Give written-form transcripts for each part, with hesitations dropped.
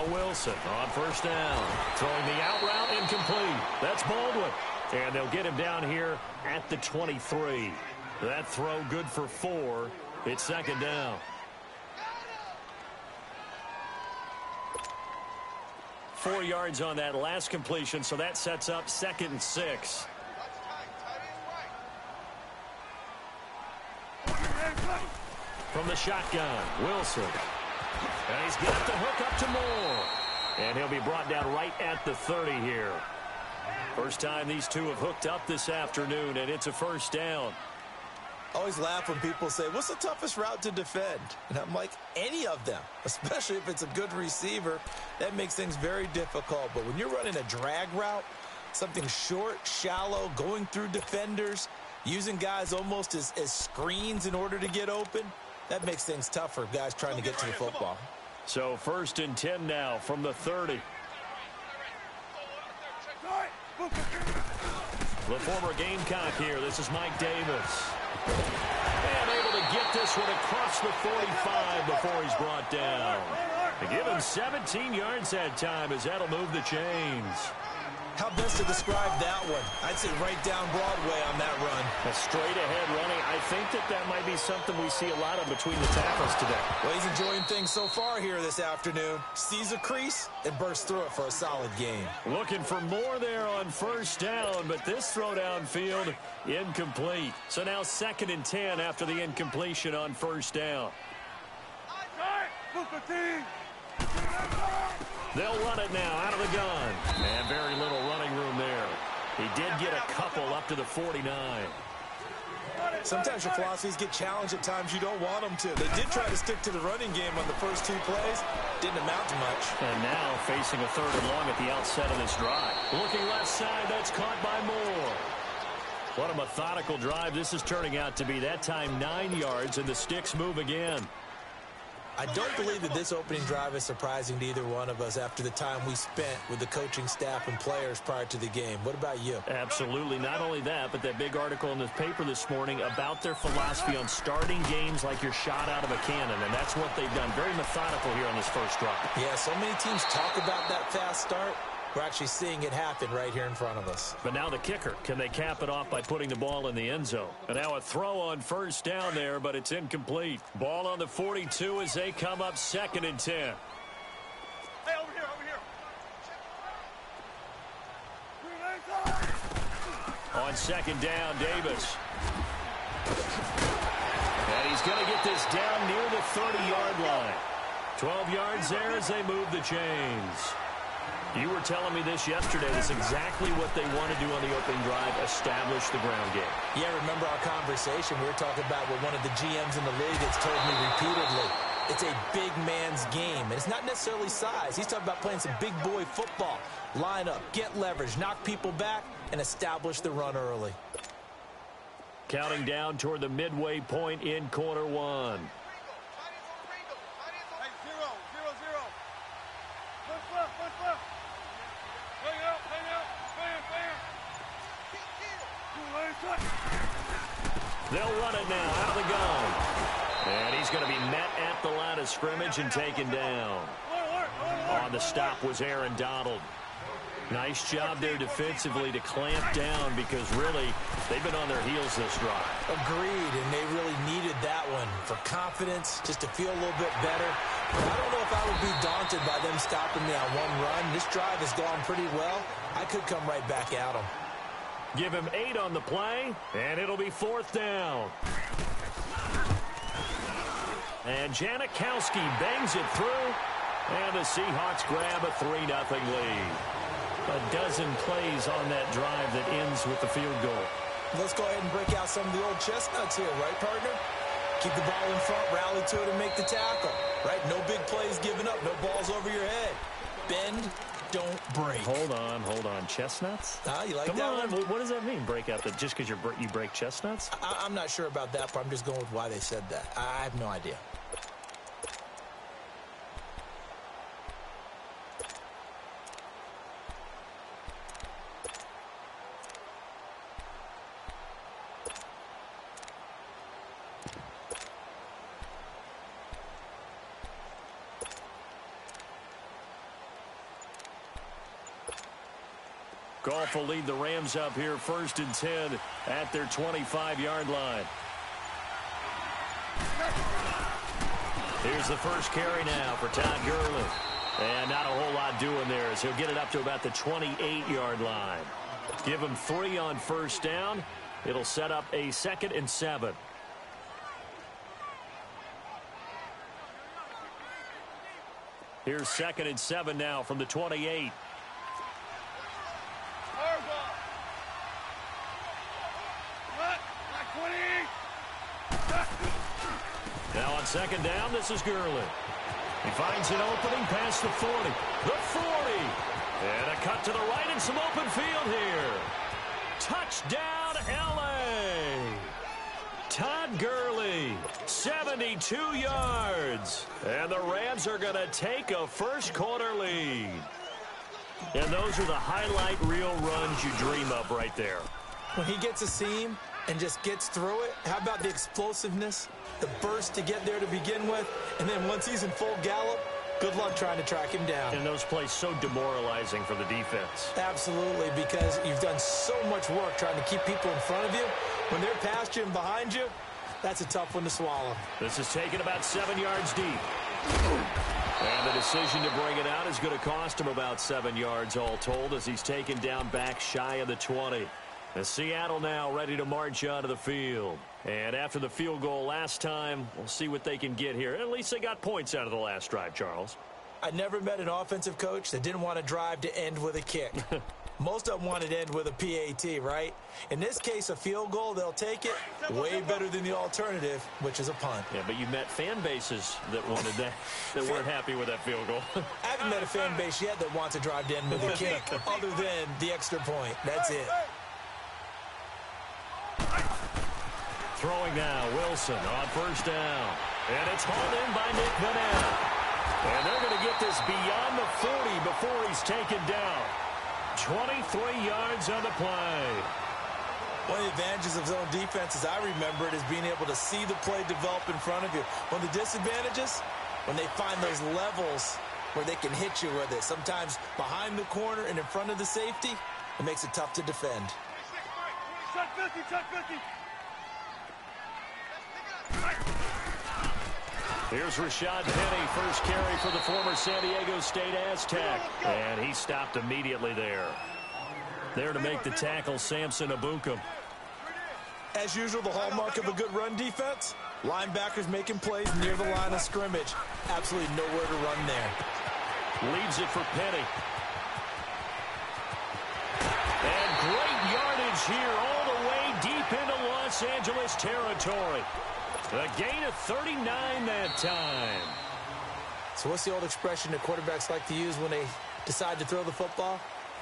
Now Wilson on first down. Throwing the out route, incomplete. That's Baldwin. And they'll get him down here at the 23. That throw good for 4. It's second down. 4 yards on that last completion, so that sets up 2nd and 6. From the shotgun, Wilson. And he's got the hook up to Moore. And he'll be brought down right at the 30 here. First time these two have hooked up this afternoon, and it's a first down. I always laugh when people say, what's the toughest route to defend? And I'm like, any of them, especially if it's a good receiver. That makes things very difficult. But when you're running a drag route, something short, shallow, going through defenders, using guys almost as screens in order to get open, that makes things tough for guys trying to get to the football. So 1st and 10 now from the 30. The former Gamecock here. This is Mike Davis. And able to get this one across the 45 before he's brought down. They give him 17 yards that time as that'll move the chains. How best to describe that one? I'd say right down Broadway on that run. A straight-ahead running. I think that might be something we see a lot of between the tackles today. Well, he's enjoying things so far here this afternoon. Sees a crease and bursts through it for a solid gain. Looking for more there on first down, but this throw downfield incomplete. So now 2nd and 10 after the incompletion on first down. They'll run it now out of the gun. And very little running room there. He did get a couple up to the 49. Sometimes your philosophies get challenged at times you don't want them to. They did try to stick to the running game on the first 2 plays. Didn't amount to much. And now facing a 3rd and long at the outset of this drive. Looking left side, that's caught by Moore. What a methodical drive this is turning out to be. That time 9 yards, and the sticks move again. I don't believe that this opening drive is surprising to either one of us after the time we spent with the coaching staff and players prior to the game. What about you? Absolutely. Not only that, but that big article in the paper this morning about their philosophy on starting games like you're shot out of a cannon, and that's what they've done. Very methodical here on this first drive. Yeah, so many teams talk about that fast start. We're actually seeing it happen right here in front of us. But now the kicker. Can they cap it off by putting the ball in the end zone? And now a throw on first down there, but it's incomplete. Ball on the 42 as they come up 2nd and 10. Hey, over here, over here. On 2nd down, Davis. And he's going to get this down near the 30-yard line. 12 yards there as they move the chains. You were telling me this yesterday. That's exactly what they want to do on the opening drive, establish the ground game. Yeah, remember our conversation. We were talking about what one of the GMs in the league has told me repeatedly. It's a big man's game, and it's not necessarily size. He's talking about playing some big boy football. Line up, get leverage, knock people back, and establish the run early. Counting down toward the midway point in quarter 1. They'll run it now out of the gun. And he's going to be met at the line of scrimmage and taken down. On the stop was Aaron Donald. Nice job there defensively to clamp down because really they've been on their heels this drive. Agreed, and they really needed that one for confidence, just to feel a little bit better. But I don't know if I would be daunted by them stopping me on one run. This drive has gone pretty well. I could come right back at them. Give him 8 on the play, and it'll be 4th down. And Janikowski bangs it through, and the Seahawks grab a 3-0 lead. A dozen plays on that drive that ends with the field goal. Let's go ahead and break out some of the old chestnuts here, right, partner? Keep the ball in front, rally to it, and make the tackle, right? No big plays given up, no balls over your head. Bend, don't break. Hold on. Chestnuts? You like Come that on. one? What does that mean, break out? Just because you break chestnuts? I'm not sure about that, but I'm just going with why they said that. I have no idea. Goff will lead the Rams up here 1st and 10 at their 25-yard line. Here's the first carry now for Todd Gurley. And not a whole lot doing there as he'll get it up to about the 28-yard line. Give him 3 on 1st down. It'll set up a 2nd and 7. Here's 2nd and 7 now from the 28. Now on 2nd down, this is Gurley. He finds an opening past the 40. The 40. And a cut to the right and some open field here. Touchdown, L.A. Todd Gurley, 72 yards. And the Rams are going to take a first-quarter lead. And those are the highlight reel runs you dream of right there. When he gets a seam and just gets through it, how about the explosiveness, the burst to get there to begin with, and then once he's in full gallop, good luck trying to track him down. And those plays so demoralizing for the defense. Absolutely, because you've done so much work trying to keep people in front of you. When they're past you and behind you, that's a tough one to swallow. This is taken about 7 yards deep. And the decision to bring it out is going to cost him about 7 yards all told as he's taken down back shy of the 20. And Seattle now ready to march onto the field. And after the field goal last time, we'll see what they can get here. At least they got points out of the last drive, Charles. I never met an offensive coach that didn't want to drive to end with a kick. Most of them wanted to end with a PAT, right? In this case, a field goal, they'll take it. Way better than the alternative, which is a punt. Yeah, but you met fan bases that wanted that, that weren't happy with that field goal. I haven't met a fan base yet that wants to drive to end with a kick, other than the extra point. That's it. Throwing now, Wilson on 1st down. And it's hauled in by Nick Vannett. And they're going to get this beyond the 40 before he's taken down. 23 yards on the play. One of the advantages of zone defense, as I remember it, is being able to see the play develop in front of you. One of the disadvantages, when they find those levels where they can hit you with it. Sometimes behind the corner and in front of the safety, it makes it tough to defend. Check 50, check 50. Here's Rashad Penny, first carry for the former San Diego State Aztec. And he stopped immediately there. There to make the tackle, Samson Ebukam. As usual, the hallmark of a good run defense, linebackers making plays near the line of scrimmage. Absolutely nowhere to run there. Leaves it for Penny. And great yardage here all the way deep into Los Angeles territory. A gain of 39 that time. So what's the old expression that quarterbacks like to use when they decide to throw the football?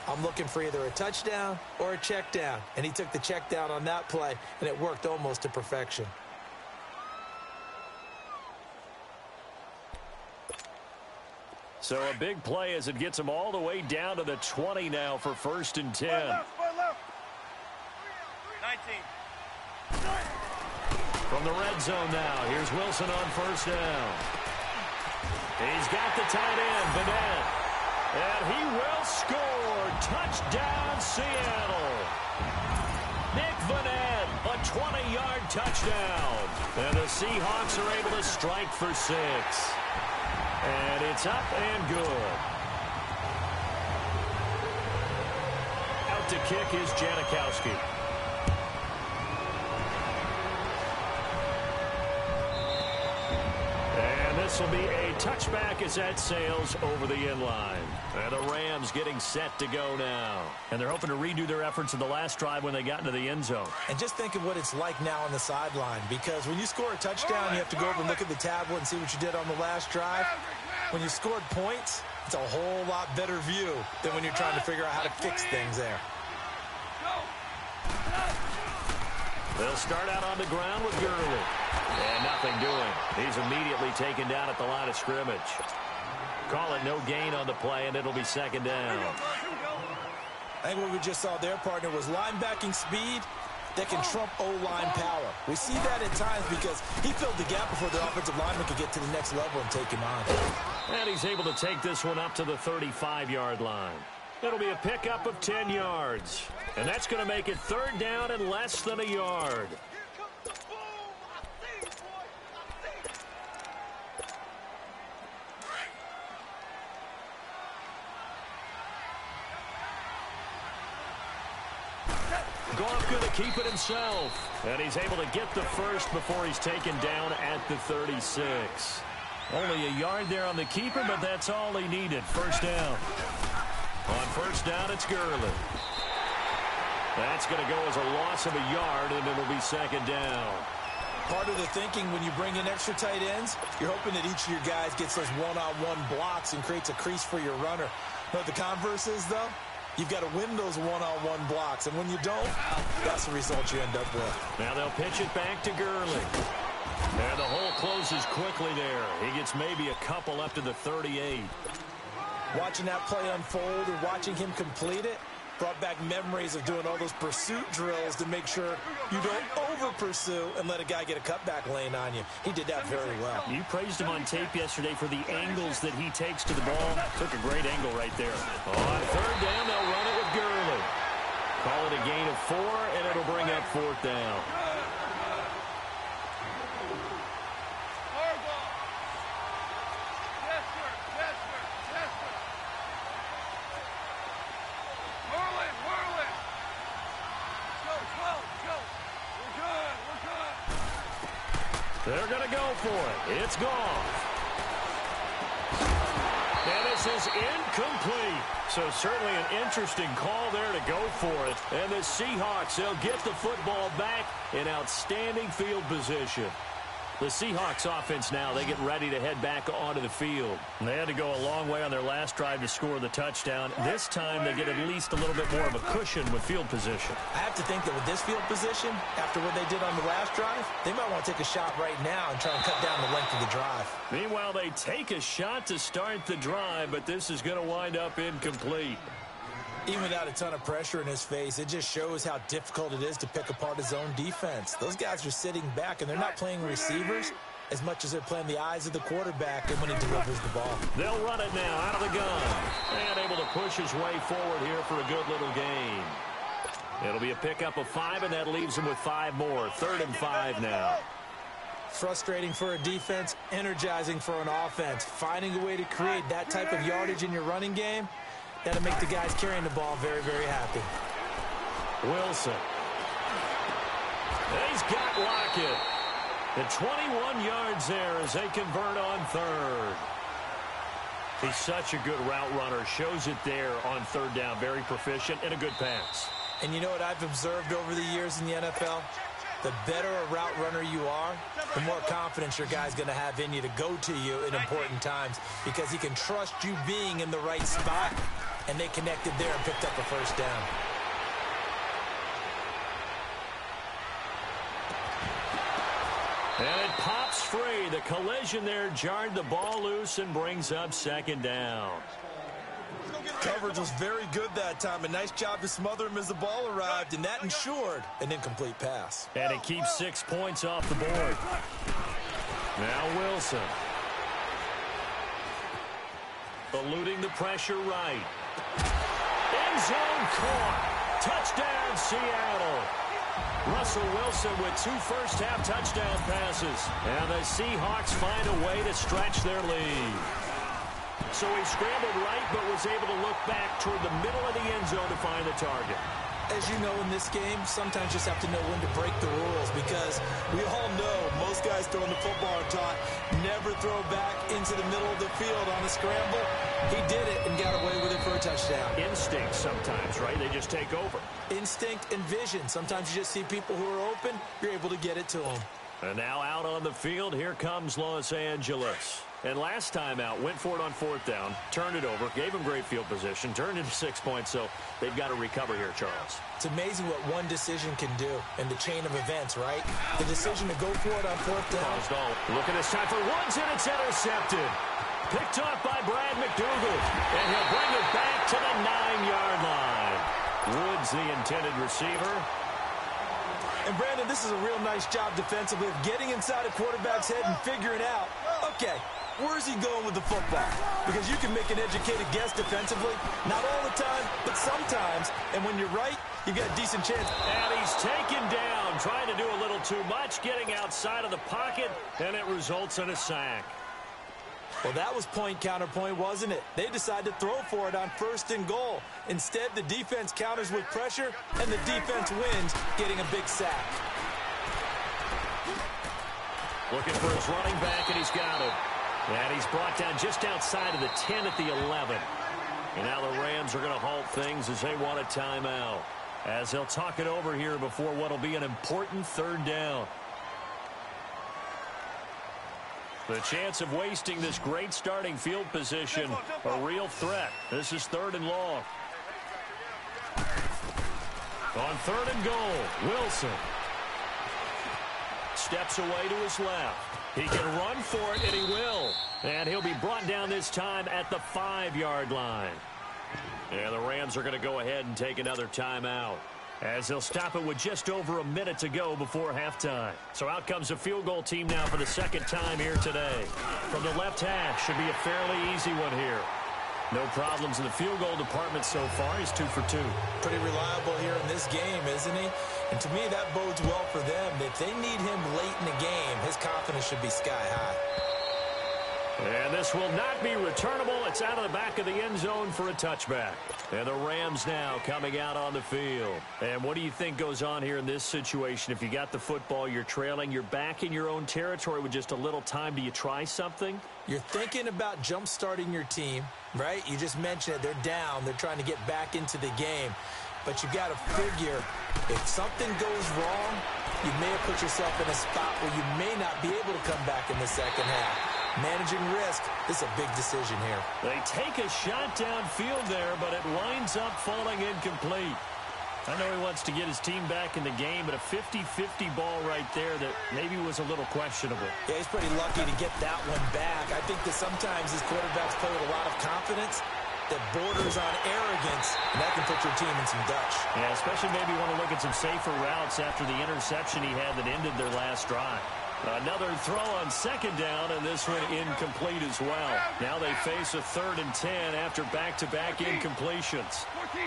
I'm looking for either a touchdown or a check down. And he took the check down on that play, and it worked almost to perfection. So a big play as it gets him all the way down to the 20 now for 1st and 10. 19. From the red zone now, here's Wilson on 1st down. He's got the tight end, Vannett. And he will score. Touchdown, Seattle. Nick Vannett, a 20-yard touchdown. And the Seahawks are able to strike for 6. And it's up and good. Out to kick is Janikowski. This will be a touchback as that sails over the inline. And the Rams getting set to go now. And they're hoping to redo their efforts in the last drive when they got into the end zone. And just think of what it's like now on the sideline, because when you score a touchdown, you have to go over and look at the tablet and see what you did on the last drive. When you scored points, it's a whole lot better view than when you're trying to figure out how to fix things there. They'll start out on the ground with Gurley. And nothing doing. He's immediately taken down at the line of scrimmage. Call it no gain on the play, and it'll be 2nd down. I think what we just saw there, partner, was linebacking speed that can trump O-line power. We see that at times because he filled the gap before the offensive lineman could get to the next level and take him on. And he's able to take this one up to the 35-yard line. It'll be a pickup of 10 yards. And that's going to make it third down and less than a yard. Goff going to keep it himself. And he's able to get the first before he's taken down at the 36. Only a yard there on the keeper, but that's all he needed. First down. On first down, it's Gurley. That's going to go as a loss of a yard, and it'll be second down. Part of the thinking when you bring in extra tight ends, you're hoping that each of your guys gets those one-on-one blocks and creates a crease for your runner. But the converse is, though, you've got to win those one-on-one blocks, and when you don't, that's the result you end up with. Now they'll pitch it back to Gurley. And the hole closes quickly there. He gets maybe a couple up to the 38. Watching that play unfold and watching him complete it brought back memories of doing all those pursuit drills to make sure you don't over-pursue and let a guy get a cutback lane on you. He did that very well. You praised him on tape yesterday for the angles that he takes to the ball. Took a great angle right there. On third down, they'll run it with Gurley. Call it a gain of 4, and it'll bring up fourth down. They're going to go for it. It's gone. And this is incomplete. So certainly an interesting call there to go for it. And the Seahawks, they'll get the football back in outstanding field position. The Seahawks offense now, they get ready to head back onto the field. And they had to go a long way on their last drive to score the touchdown. This time they get at least a little bit more of a cushion with field position. I have to think that with this field position, after what they did on the last drive, they might want to take a shot right now and try and cut down the length of the drive. Meanwhile, they take a shot to start the drive, but this is going to wind up incomplete. Even without a ton of pressure in his face, it just shows how difficult it is to pick apart his own defense. Those guys are sitting back, and they're not playing receivers as much as they're playing the eyes of the quarterback and when he delivers the ball. They'll run it now out of the gun. And able to push his way forward here for a good little gain. It'll be a pickup of 5, and that leaves him with 5 more. 3rd and 5 now. Frustrating for a defense, energizing for an offense. Finding a way to create that type of yardage in your running game, that'll make the guys carrying the ball very, very happy. Wilson. And he's got Lockett. The 21 yards there as they convert on 3rd. He's such a good route runner. Shows it there on 3rd down. Very proficient and a good pass. And you know what I've observed over the years in the NFL? The better a route runner you are, the more confidence your guy's going to have in you to go to you in important times because he can trust you being in the right spot, and they connected there and picked up a first down. And it pops free. The collision there jarred the ball loose and brings up 2nd down. Coverage was very good that time. A nice job to smother him as the ball arrived, and that ensured an incomplete pass. And it keeps 6 points off the board. Now Wilson. Eluding the pressure right. End zone caught. Touchdown, Seattle. Russell Wilson with 2 first-half touchdown passes. And the Seahawks find a way to stretch their lead. So he scrambled right, but was able to look back toward the middle of the end zone to find the target. As you know, in this game, sometimes you just have to know when to break the rules because we all know most guys throwing the football are taught never throw back into the middle of the field on a scramble. He did it and got away with it for a touchdown. Instinct sometimes, right? They just take over. Instinct and vision. Sometimes you just see people who are open, you're able to get it to them. And now out on the field, here comes Los Angeles. And last time out, went for it on 4th down, turned it over, gave him great field position, turned into 6 points, so they've got to recover here, Charles. It's amazing what one decision can do in the chain of events, right? The decision to go for it on 4th down. Look at this time for Woods, and it's intercepted. Picked off by Brad McDougald, and he'll bring it back to the 9-yard line. Woods, the intended receiver. And, Brandon, this is a real nice job defensively of getting inside a quarterback's head and figuring out, okay, Where's he going with the football? Because you can make an educated guess defensively. Not all the time, but sometimes. And when you're right, you've got a decent chance. And he's taken down, trying to do a little too much, getting outside of the pocket, and it results in a sack. Well, that was point counterpoint, wasn't it? They decided to throw for it on 1st and goal. Instead, the defense counters with pressure, and the defense wins, getting a big sack. Looking for his running back, and he's got him. And he's brought down just outside of the 10 at the 11. And now the Rams are going to halt things as they want a timeout, as they'll talk it over here before what will be an important 3rd down. The chance of wasting this great starting field position, a real threat. This is 3rd and long. On 3rd and goal, Wilson steps away to his left. He can run for it, and he will. And he'll be brought down this time at the 5-yard line. And the Rams are going to go ahead and take another timeout, as they'll stop it with just over a minute to go before halftime. So out comes the field goal team now for the 2nd time here today. From the left hash, should be a fairly easy one here. No problems in the field goal department so far. He's 2 for 2. Pretty reliable here in this game, isn't he? And to me, that bodes well for them. If they need him late in the game, his confidence should be sky high. And this will not be returnable. It's out of the back of the end zone for a touchback. And the Rams now coming out on the field. And what do you think goes on here in this situation? If you got the football, you're trailing, you're back in your own territory with just a little time. Do you try something? You're thinking about jump-starting your team, right? You just mentioned it. They're down. They're trying to get back into the game. But you got to figure, if something goes wrong, you may have put yourself in a spot where you may not be able to come back in the second half. Managing risk, this is a big decision here. They take a shot downfield there, but it winds up falling incomplete. I know he wants to get his team back in the game, but a 50-50 ball right there that maybe was a little questionable. Yeah, he's pretty lucky to get that one back. I think that sometimes these quarterbacks play with a lot of confidence that borders on arrogance, and that can put your team in some dutch. Yeah, especially maybe want to look at some safer routes after the interception he had that ended their last drive. Another throw on 2nd down, and this one incomplete as well. Now they face a 3rd and 10 after back-to-back incompletions. 14.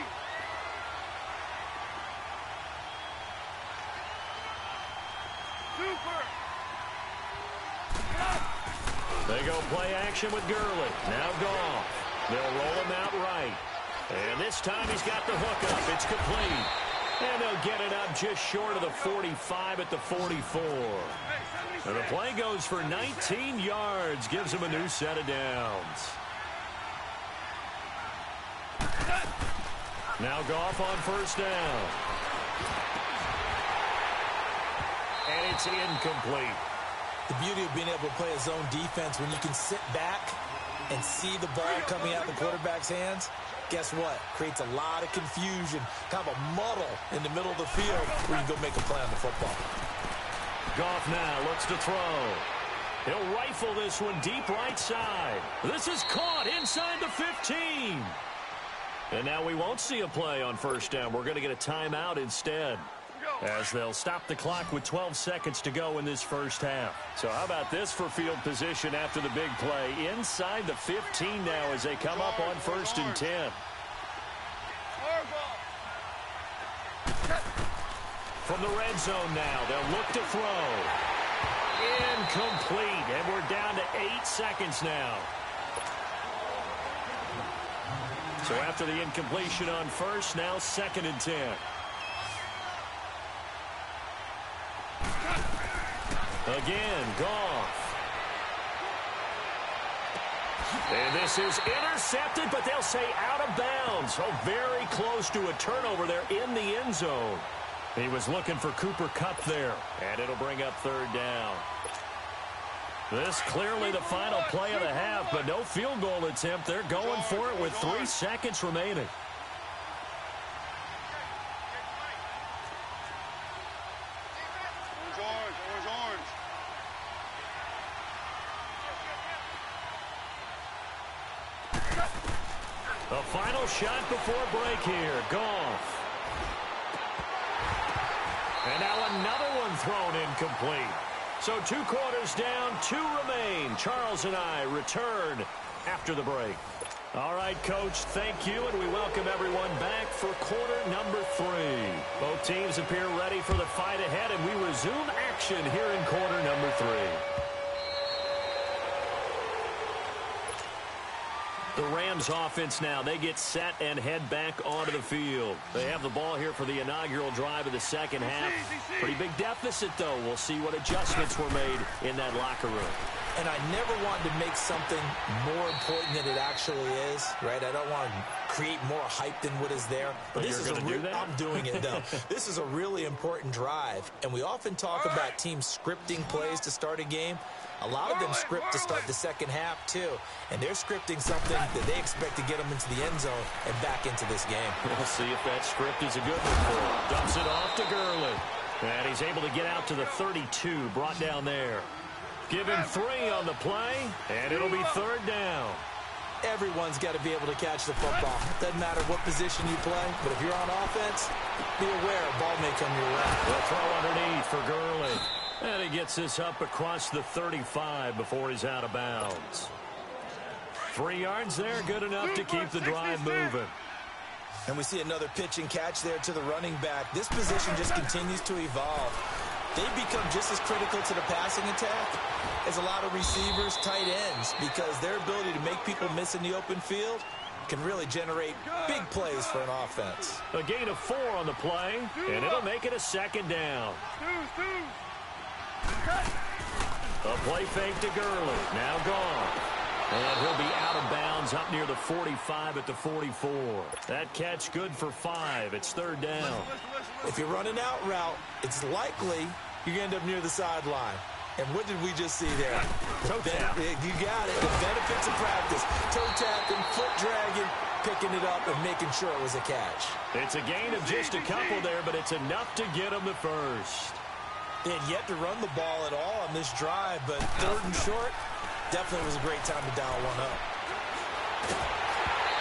They go play action with Gurley. Now Goff. They'll roll him out right. And this time he's got the hook up. It's complete. And they'll get it up just short of the 45 at the 44. And the play goes for 19 yards. Gives him a new set of downs. Now Goff on 1st down. And it's incomplete. The beauty of being able to play a zone defense when you can sit back and see the ball coming out of the quarterback's hands, guess what? Creates a lot of confusion, kind of a muddle in the middle of the field where you can go make a play on the football. Goff now looks to throw. He'll rifle this one deep right side. This is caught inside the 15. And now we won't see a play on 1st down. We're going to get a timeout instead, as they'll stop the clock with 12 seconds to go in this 1st half. So how about this for field position after the big play? Inside the 15 now as they come up on 1st and 10. From the red zone now, they'll look to throw. Incomplete, and we're down to 8 seconds now. So after the incompletion on 1st, now 2nd and 10. Again, Goff. And this is intercepted, but they'll say out of bounds. Oh, very close to a turnover there in the end zone. He was looking for Cooper Kupp there, and it'll bring up 3rd down. This clearly the final play of the half, but no field goal attempt. They're going for it with 3 seconds remaining. The final shot before break here. Goff. And now another one thrown incomplete. So 2 quarters down, 2 remain. Charles and I return after the break. All right, Coach, thank you, and we welcome everyone back for quarter number 3. Both teams appear ready for the fight ahead, and we resume action here in quarter number 3. The Rams offense now, they get set and head back onto the field. They have the ball here for the inaugural drive of the second half. Pretty big deficit, though. We'll see what adjustments were made in that locker room. And I never wanted to make something more important than it actually is, right? I don't want to create more hype than what is there. But this is I'm doing it, though. This is a really important drive. And we often talk about teams scripting plays to start a game. A lot of them script to start the second half, too. And they're scripting something that they expect to get them into the end zone and back into this game. We'll see if that script is a good one for him. Dumps it off to Gurley. And he's able to get out to the 32, brought down there. Give him 3 on the play, and it'll be 3rd down. Everyone's got to be able to catch the football. Doesn't matter what position you play, but if you're on offense, be aware a ball may come your way. The throw underneath for Gurley. And he gets this up across the 35 before he's out of bounds. 3 yards there, good enough to keep the drive moving. And we see another pitch and catch there to the running back. This position just continues to evolve. They've become just as critical to the passing attack as a lot of receivers, tight ends, because their ability to make people miss in the open field can really generate big plays for an offense. A gain of 4 on the play, and it'll make it a 2nd down. A play fake to Gurley, now gone. And he'll be out of bounds up near the 45 at the 44. That catch good for 5. It's 3rd down. If you're running out route, it's likely you're going to end up near the sideline. And what did we just see there? Toe tap. You got it. The benefits of practice. Toe tapping, foot dragging, picking it up, and making sure it was a catch. It's a gain of just a couple there, but it's enough to get him the first. They had yet to run the ball at all on this drive, but 3rd and short, definitely was a great time to dial one up.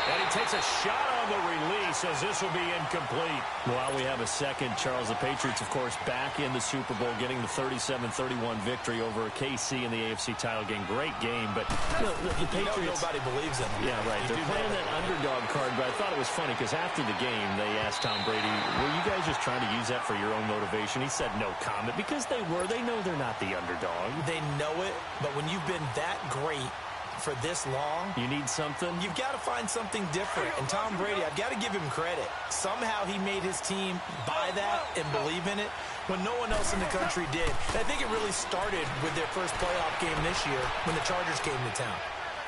And he takes a shot on the release as this will be incomplete. While we have a second, Charles, the Patriots, of course, back in the Super Bowl, getting the 37-31 victory over KC in the AFC title game. Great game, but the Patriots... nobody believes in them. Yeah, right. They're playing that underdog card, but I thought it was funny because after the game, they asked Tom Brady, were you guys just trying to use that for your own motivation? He said no comment because they were. They know they're not the underdog. They know it, but when you've been that great for this long, you need something. You've got to find something different. And Tom Brady, I've got to give him credit. Somehow he made his team buy that and believe in it when no one else in the country did. And I think it really started with their first playoff game this year when the Chargers came to town.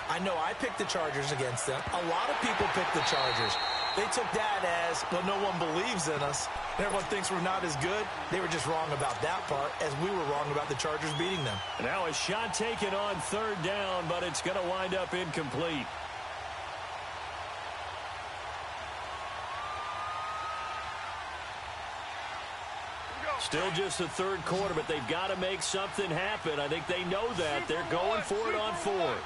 I know I picked the Chargers against them. A lot of people picked the Chargers. They took that as, well, no one believes in us. Everyone thinks we're not as good. They were just wrong about that part, as we were wrong about the Chargers beating them. Now a shot taken on 3rd down, but it's going to wind up incomplete. Still just the 3rd quarter, but they've got to make something happen. I think they know that. They're going for it on 4th.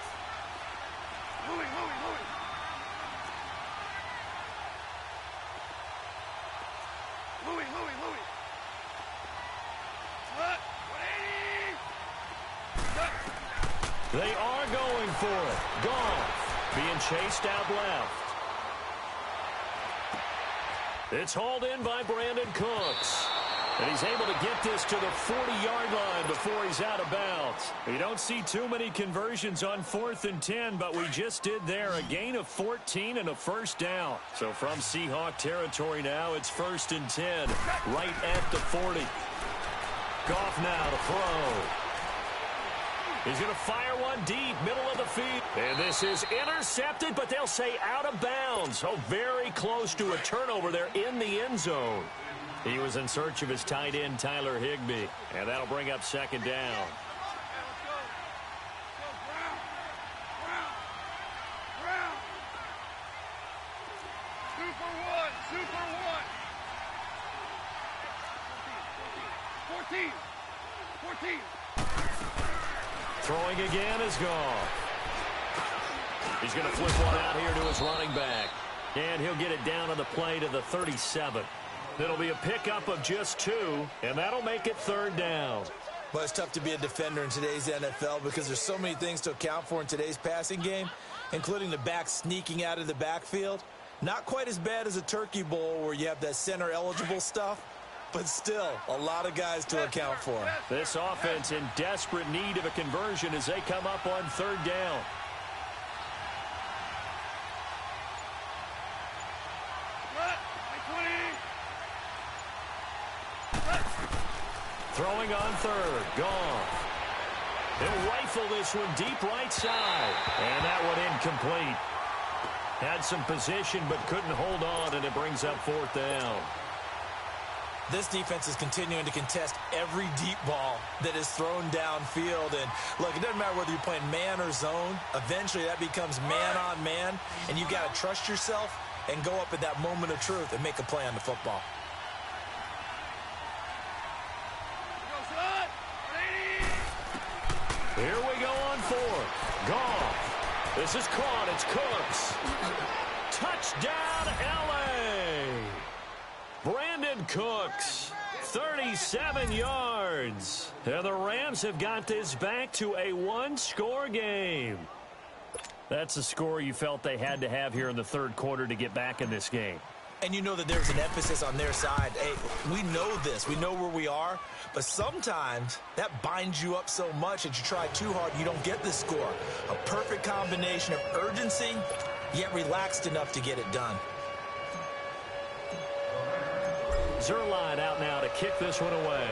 They are going for it. Goff being chased out left. It's hauled in by Brandon Cooks. And he's able to get this to the 40-yard line before he's out of bounds. We don't see too many conversions on 4th and 10, but we just did there. A gain of 14 and a 1st down. So from Seahawk territory now, it's 1st and 10, right at the 40. Goff now to throw. He's going to fire one deep, middle of the field. And this is intercepted, but they'll say out of bounds. Oh, very close to a turnover there in the end zone. He was in search of his tight end, Tyler Higbee. And that'll bring up 2nd down. Super one. 14. Throwing again is Goff. He's going to flip one out here to his running back. And he'll get it down on the play to the 37. It'll be a pickup of just 2, and that'll make it 3rd down. But it's tough to be a defender in today's NFL because there's so many things to account for in today's passing game, including the back sneaking out of the backfield. Not quite as bad as a turkey bowl where you have that center-eligible stuff, but still a lot of guys to account for. This offense in desperate need of a conversion as they come up on third down. Throwing on third. Goff. He'll rifle this one deep right side. And that one incomplete. Had some position but couldn't hold on, and it brings up fourth down. This defense is continuing to contest every deep ball that is thrown downfield. And, look, it doesn't matter whether you're playing man or zone. Eventually, that becomes man on man, and you've got to trust yourself and go up at that moment of truth and make a play on the football. Here we go on fourth. Goff. This is caught. It's Cooks. Touchdown, L.A. Brandon Cooks, 37 yards. And the Rams have got this back to a one-score game. That's a score you felt they had to have here in the third quarter to get back in this game. And you know that there's an emphasis on their side. Hey, we know this. We know where we are. But sometimes that binds you up so much that you try too hard and you don't get the score. A perfect combination of urgency, yet relaxed enough to get it done. Zuerlein out now to kick this one away.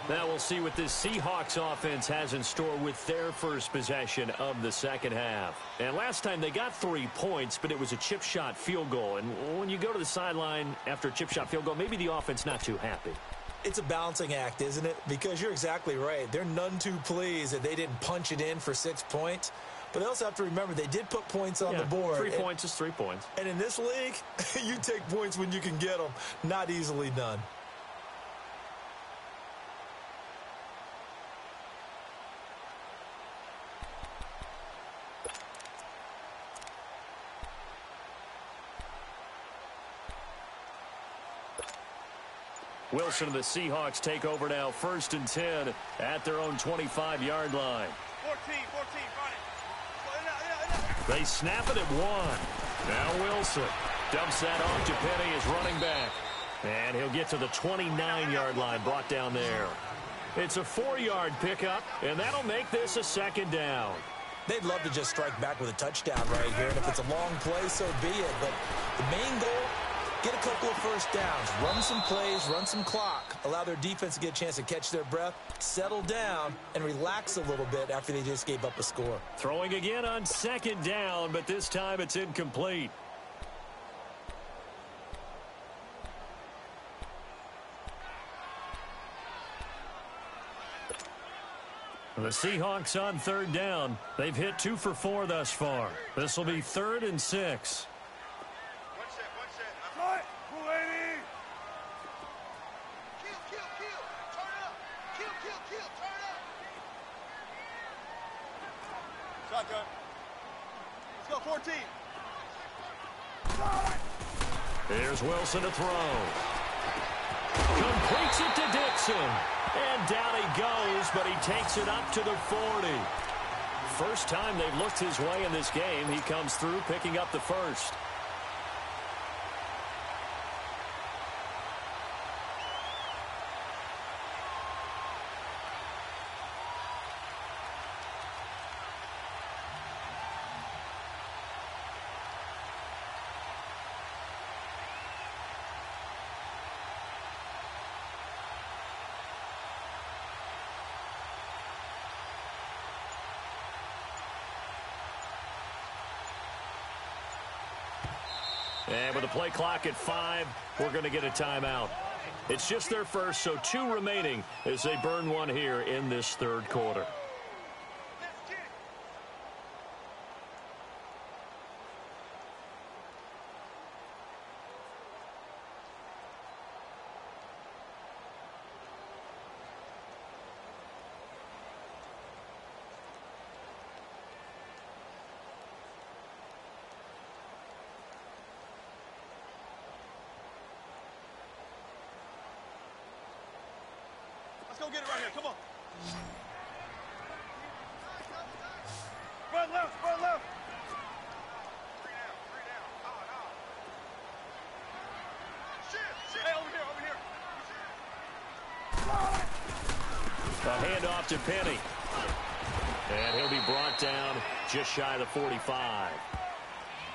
Now we'll see what this Seahawks offense has in store with their first possession of the second half. And last time they got 3 points, but it was a chip shot field goal. And when you go to the sideline after a chip shot field goal, maybe the offense not too happy. It's a balancing act, isn't it? Because you're exactly right. They're none too pleased that they didn't punch it in for 6 points. But they also have to remember they did put points on the board. 3 points is 3 points. And in this league, you take points when you can get them. Not easily done. Wilson and the Seahawks take over now, 1st and 10 at their own 25-yard line. 14, They snap it at 1. Now Wilson dumps that off to Penny as running back. And he'll get to the 29-yard line, brought down there. It's a 4-yard pickup, and that'll make this a 2nd down. They'd love to just strike back with a touchdown right here. And if it's a long play, so be it. But the main goal, get a couple of first downs, run some plays, run some clock, allow their defense to get a chance to catch their breath, settle down, and relax a little bit after they just gave up a score. Throwing again on 2nd down, but this time it's incomplete. The Seahawks on 3rd down. They've hit 2 for 4 thus far. This will be 3rd and 6. Shotgun. Let's go, 14. Here's Wilson to throw. Completes it to Dixon. And down he goes, but he takes it up to the 40. First time they've looked his way in this game. He comes through, picking up the first. And with the play clock at 5, we're going to get a timeout. It's just their first, so 2 remaining as they burn one here in this 3rd quarter. go get it right here. Come on. Run left, run left. Three down. Shit. Hey, over here. A handoff to Penny. And he'll be brought down just shy of the 45.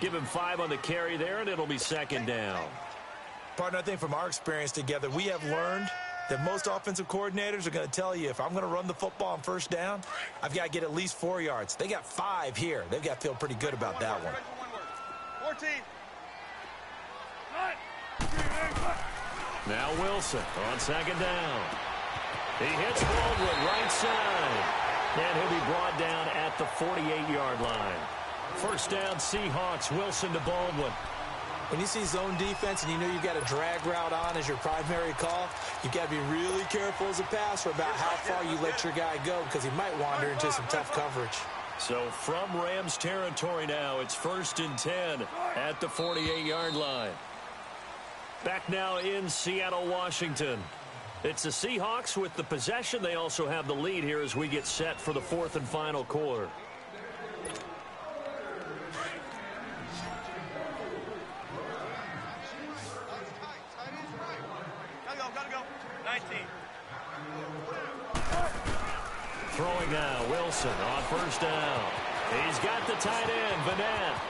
Give him 5 on the carry there, and it'll be second down. Partner, I think from our experience together, we have learned that most offensive coordinators are going to tell you, if I'm going to run the football on first down, I've got to get at least 4 yards. They got 5 here. They've got to feel pretty good about that one. 14. Now Wilson on second down. He hits Baldwin right side. And he'll be brought down at the 48-yard line. First down, Seahawks. Wilson to Baldwin. When you see zone defense and you know you've got a drag route on as your primary call, you've got to be really careful as a passer about how far you let your guy go, because he might wander into some tough coverage. So from Rams territory now, it's 1st and 10 at the 48-yard line. Back now in Seattle, Washington. It's the Seahawks with the possession. They also have the lead here as we get set for the 4th and final quarter. Gotta go. 19. Throwing now, Wilson on first down. He's got the tight end, Vanette.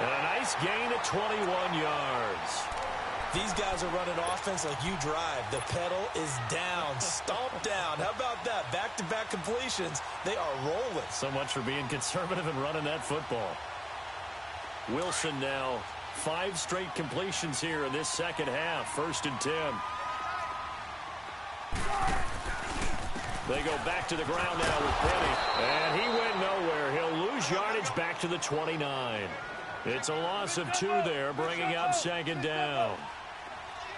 And a nice gain of 21 yards. These guys are running offense like you drive. The pedal is down, stomped down. How about that? Back-to-back completions. They are rolling. So much for being conservative and running that football. Wilson now 5 straight completions here in this second half. 1st and 10. They go back to the ground now with Penny. And he went nowhere. He'll lose yardage back to the 29. It's a loss of 2 there, bringing up second down.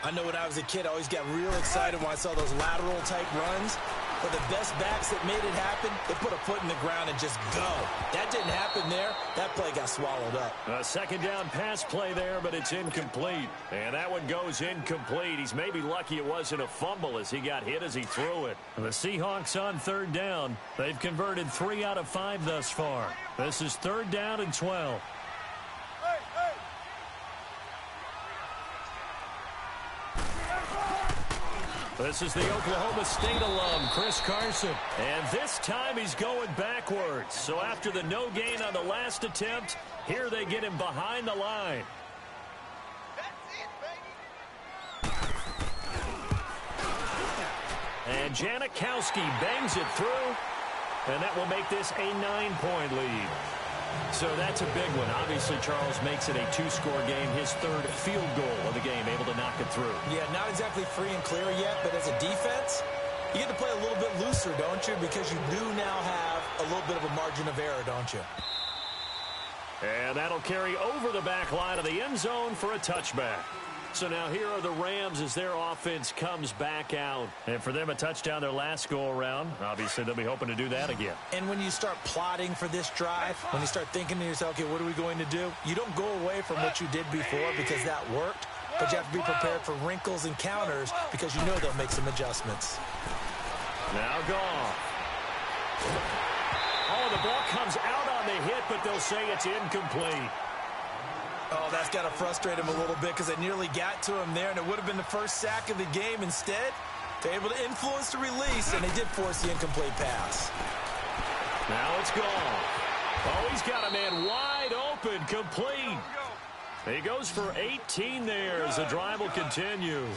I know when I was a kid, I always got real excited when I saw those lateral-type runs. But the best backs that made it happen, they put a foot in the ground and just go. That didn't happen there. That play got swallowed up. A second down pass play there, but it's incomplete. And that one goes incomplete. He's maybe lucky it wasn't a fumble as he got hit as he threw it. The Seahawks on 3rd down. They've converted 3 out of 5 thus far. This is 3rd down and 12. This is the Oklahoma State alum, Chris Carson. And this time he's going backwards. So after the no gain on the last attempt, here they get him behind the line. And Janikowski bangs it through. And that will make this a 9-point lead. So that's a big one. Obviously, Charles makes it a 2-score game. His 3rd field goal of the game, able to knock it through. Yeah, not exactly free and clear yet, but as a defense, you get to play a little bit looser, don't you? Because you do now have a little bit of a margin of error, don't you? And that'll carry over the back line of the end zone for a touchback. So now here are the Rams as their offense comes back out. And for them, a touchdown their last go-around. Obviously, they'll be hoping to do that again. And when you start plotting for this drive, when you start thinking to yourself, okay, what are we going to do? You don't go away from what you did before because that worked. But you have to be prepared for wrinkles and counters because you know they'll make some adjustments. Now Goff. Oh, the ball comes out on the hit, but they'll say it's incomplete. Oh, that's got to frustrate him a little bit because they nearly got to him there, and it would have been the first sack of the game. Instead, they're able to influence the release, and they did force the incomplete pass. Now it's Goff. Oh, he's got a man wide open, complete. He goes for 18 there as the drive will continue.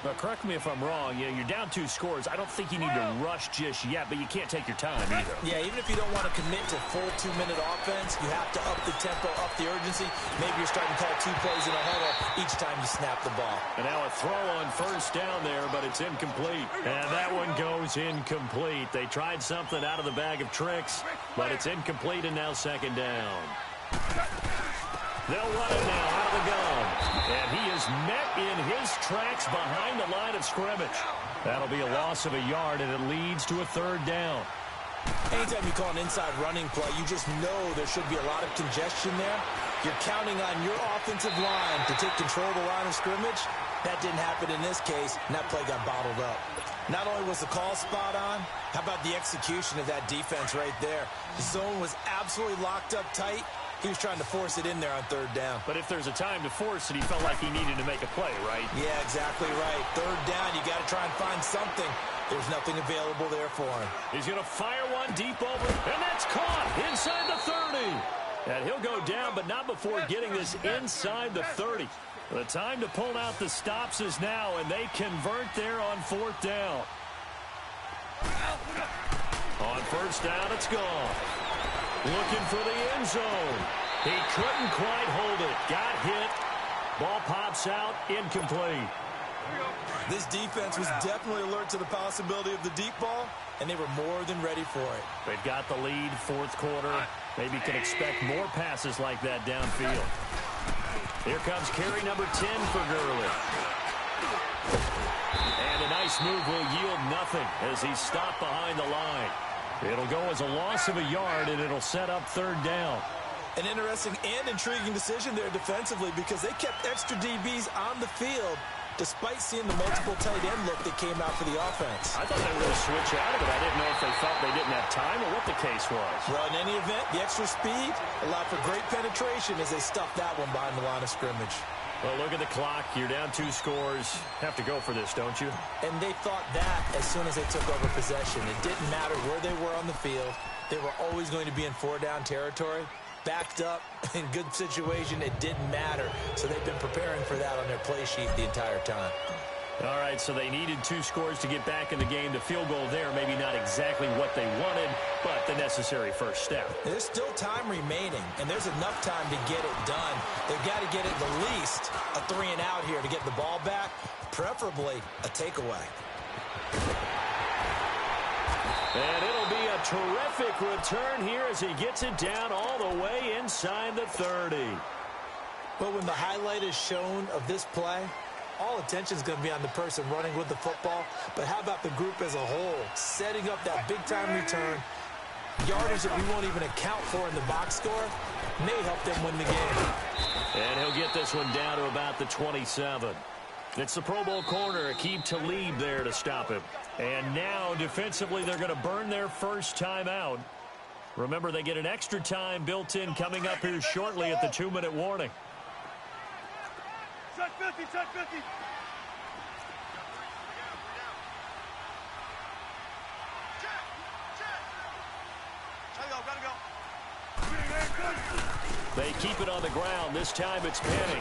But correct me if I'm wrong. Yeah, you're down 2 scores. I don't think you need to rush just yet, but you can't take your time either. Yeah, even if you don't want to commit to full 2-minute offense, you have to up the tempo, up the urgency. Maybe you're starting to call 2 plays in a huddle each time you snap the ball. And now a throw on first down there, but it's incomplete. And that one goes incomplete. They tried something out of the bag of tricks, but it's incomplete and now second down. They'll run it now out of the gun. And he is met in his tracks behind the line of scrimmage. That'll be a loss of a yard, and it leads to a 3rd down. Anytime you call an inside running play, you just know there should be a lot of congestion there. You're counting on your offensive line to take control of the line of scrimmage. That didn't happen in this case, and that play got bottled up. Not only was the call spot on, how about the execution of that defense right there? The zone was absolutely locked up tight. He was trying to force it in there on third down. But if there's a time to force it, he felt like he needed to make a play, right? Yeah, exactly right. Third down, you got to try and find something. There's nothing available there for him. He's going to fire one deep over, and that's caught inside the 30. And he'll go down, but not before getting this inside the 30. The time to pull out the stops is now, and they convert there on fourth down. On first down, it's gone. Looking for the end zone. He couldn't quite hold it. Got hit. Ball pops out, incomplete. This defense was definitely alert to the possibility of the deep ball, and they were more than ready for it. They've got the lead, fourth quarter. Maybe can expect more passes like that downfield. Here comes carry number 10 for Gurley. And a nice move will yield nothing as he's stopped behind the line. It'll go as a loss of a yard, and it'll set up third down. An interesting and intriguing decision there defensively because they kept extra DBs on the field despite seeing the multiple tight end look that came out for the offense. I thought they were going to switch out of it. I didn't know if they felt they didn't have time or what the case was. Well, in any event, the extra speed allowed for great penetration as they stuffed that one behind the line of scrimmage. Well, look at the clock. You're down 2 scores. Have to go for this, don't you? And they thought that as soon as they took over possession. It didn't matter where they were on the field. They were always going to be in 4-down territory. Backed up, in good situation, it didn't matter. So they've been preparing for that on their play sheet the entire time. All right, so they needed 2 scores to get back in the game. The field goal there, maybe not exactly what they wanted, but the necessary first step. There's still time remaining, and there's enough time to get it done. They've got to get at the least a 3-and-out here to get the ball back, preferably a takeaway. And it'll be a terrific return here as he gets it down all the way inside the 30. But when the highlight is shown of this play, all attention is going to be on the person running with the football. But how about the group as a whole? Setting up that big-time return, yardage that we won't even account for in the box score, may help them win the game. And he'll get this one down to about the 27. It's the Pro Bowl corner, Aqib Talib there to stop him. And now, defensively, they're going to burn their first time out. Remember, they get an extra time built in coming up here shortly at the 2-minute warning. Check 50, check 50. They keep it on the ground. This time it's Penny.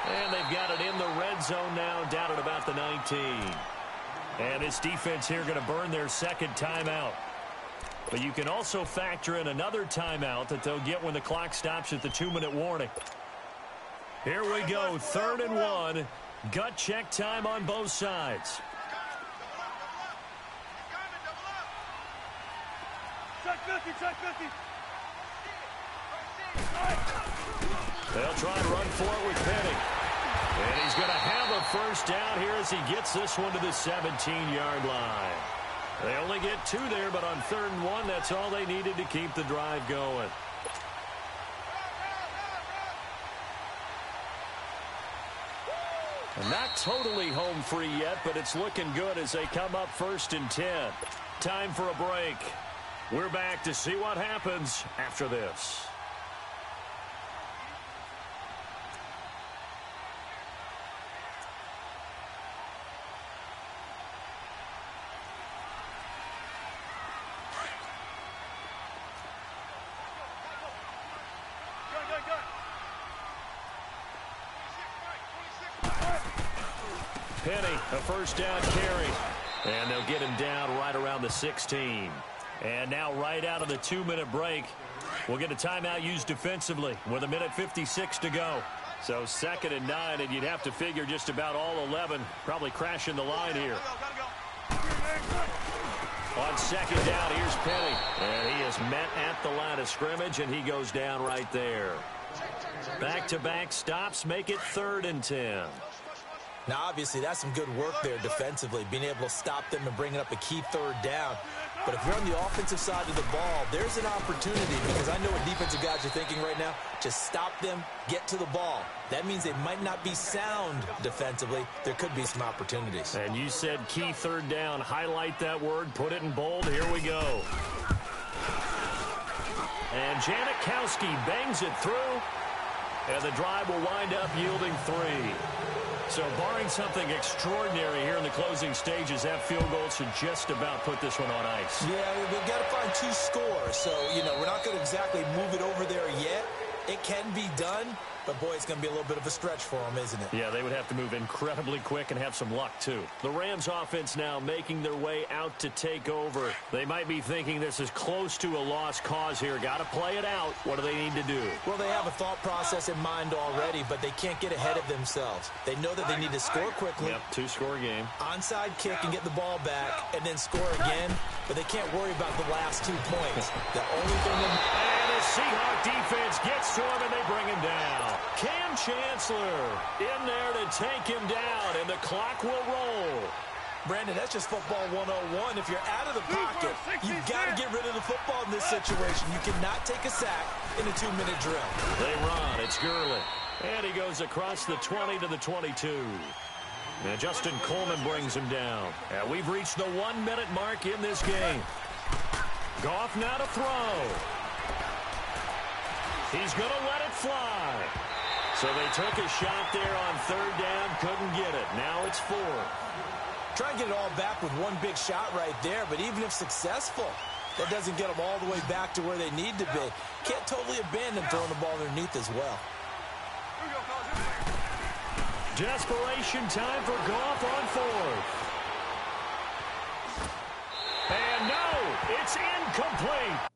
And they've got it in the red zone now, down at about the 19. And this defense here going to burn their second timeout. But you can also factor in another timeout that they'll get when the clock stops at the 2-minute warning. Here we go, 3rd and 1. Gut check time on both sides. Check 50, check 50. They'll try and run for it with Penny. And he's going to have a first down here as he gets this one to the 17-yard line. They only get 2 there, but on 3rd and 1, that's all they needed to keep the drive going. And not totally home free yet, but it's looking good as they come up 1st and 10. Time for a break. We're back to see what happens after this. Penny, a first down carry. And they'll get him down right around the 16. And now right out of the 2-minute break, we'll get a timeout used defensively with 1:56 to go. So 2nd and 9, and you'd have to figure just about all 11 probably crashing the line here. On 2nd down, here's Penny. And he is met at the line of scrimmage, and he goes down right there. Back-to-back stops make it 3rd and 10. Now, obviously, that's some good work there defensively, being able to stop them and bring up a key 3rd down. But if you're on the offensive side of the ball, there's an opportunity because I know what defensive guys are thinking right now. Just stop them, get to the ball. That means they might not be sound defensively. There could be some opportunities. And you said key third down. Highlight that word, put it in bold. Here we go. And Janikowski bangs it through. And the drive will wind up yielding 3. So barring something extraordinary here in the closing stages, that field goal should just about put this one on ice. Yeah, we've got to find 2 scores. So, we're not going to exactly move it over there yet. It can be done, but, boy, it's going to be a little bit of a stretch for them, isn't it? Yeah, they would have to move incredibly quick and have some luck, too. The Rams offense now making their way out to take over. They might be thinking this is close to a lost cause here. Got to play it out. What do they need to do? Well, they have a thought process in mind already, but they can't get ahead of themselves. They know that they need to score quickly. Yep, 2-score game. Onside kick and get the ball back and then score again, but they can't worry about the last 2 points. The only thing And the Seahawk defense gets to him, and they bring him down. Cam Chancellor in there to take him down, and the clock will roll. Brandon, that's just football 101. If you're out of the pocket, you've got to get rid of the football in this situation. You cannot take a sack in a 2-minute drill. They run. It's Gurley. And he goes across the 20 to the 22. Now Justin Coleman brings him down. And we've reached the 1-minute mark in this game. Goff now to throw. He's going to let it fly. So they took a shot there on third down, couldn't get it. Now it's 4. Try and get it all back with one big shot right there, but even if successful, that doesn't get them all the way back to where they need to be. Can't totally abandon throwing the ball underneath as well. Desperation time for Goff on 4th. And no, it's incomplete.